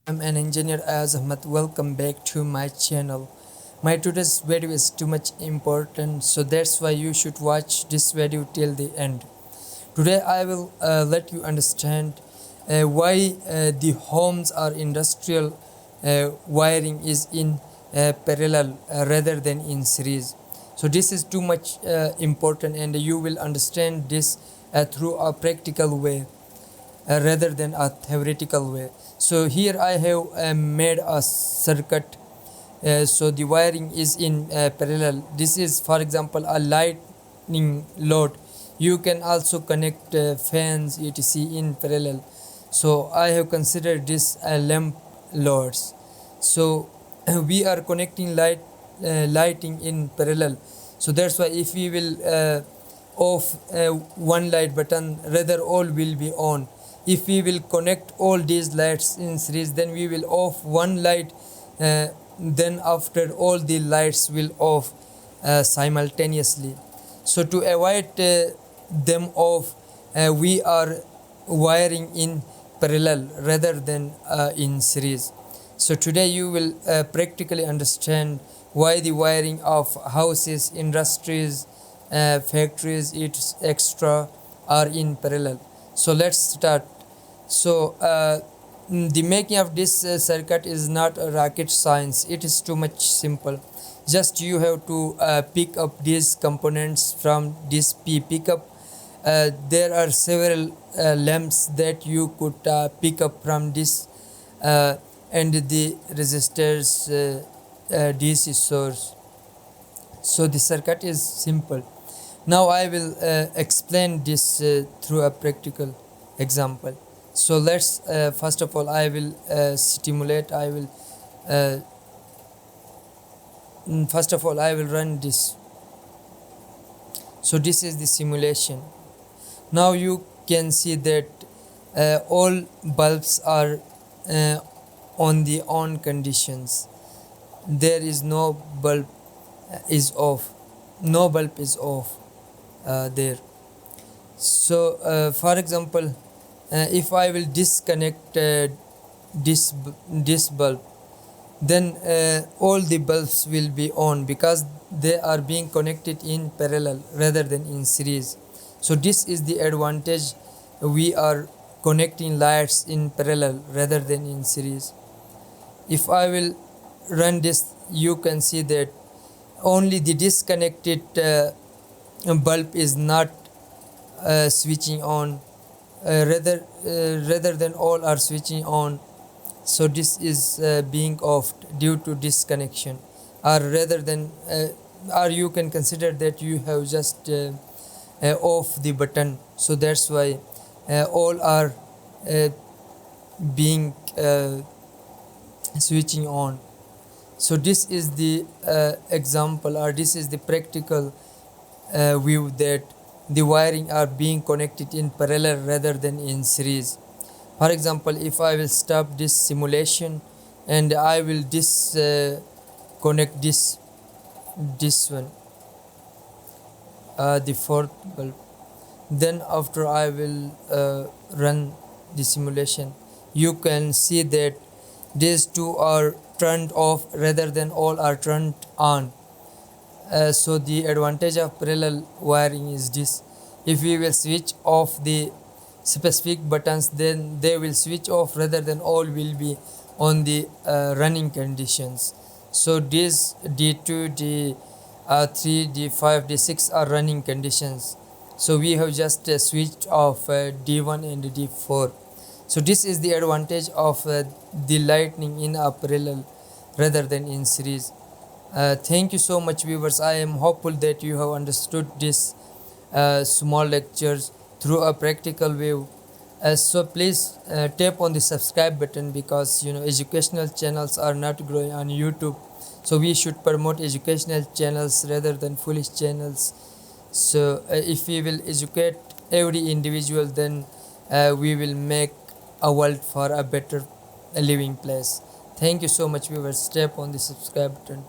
I'm an engineer as Ahmed. Welcome back to my channel. My today's video is too much important, so that's why you should watch this video till the end. Today I will let you understand why the homes or industrial wiring is in parallel rather than in series. So this is too much important, and you will understand this through a practical way rather than a theoretical way. So here I have made a circuit. So the wiring is in parallel. This is, for example, a lightning load. You can also connect fans etc in parallel. So I have considered this lamp loads. So we are connecting lighting in parallel. So that's why if we will off one light button, rather all will be on. If we will connect all these lights in series, then we will off one light, then after all the lights will off simultaneously. So to avoid them off, we are wiring in parallel rather than in series. So today you will practically understand why the wiring of houses, industries, factories, etc. are in parallel. So let's start. So the making of this circuit is not a rocket science. It is too much simple. Just you have to pick up these components from this P pickup. There are several lamps that you could pick up from this and the resistors DC source. So the circuit is simple. Now I will explain this through a practical example. So let's first of all I will stimulate. I will first of all I will run this. So this is the simulation. Now you can see that all bulbs are on the on conditions. There is no bulb is off. No bulb is off there. So for example, if I will disconnect this bulb, then all the bulbs will be on because they are being connected in parallel rather than in series. So this is the advantage. We are connecting lights in parallel rather than in series. If I will run this, you can see that only the disconnected bulb is not switching on, rather than all are switching on. So this is being off due to disconnection, or rather than or you can consider that you have just off the button. So that's why all are being switching on. So this is the example, or this is the practical view, that the wiring are being connected in parallel rather than in series. For example, if I will stop this simulation and I will disconnect this one, the fourth bulb, then after I will run the simulation, you can see that these two are turned off rather than all are turned on. So the advantage of parallel wiring is this: if we will switch off the specific buttons, then they will switch off rather than all will be on the running conditions. So these D2, D3, D5, D6 are running conditions. So we have just switched off D1 and D4. So this is the advantage of the lightning in a parallel rather than in series. Thank you so much, viewers. I am hopeful that you have understood this small lectures through a practical way. So please tap on the subscribe button, because educational channels are not growing on YouTube. So we should promote educational channels rather than foolish channels. So if we will educate every individual, then we will make a world for a better living place. Thank you so much, viewers. Tap on the subscribe button.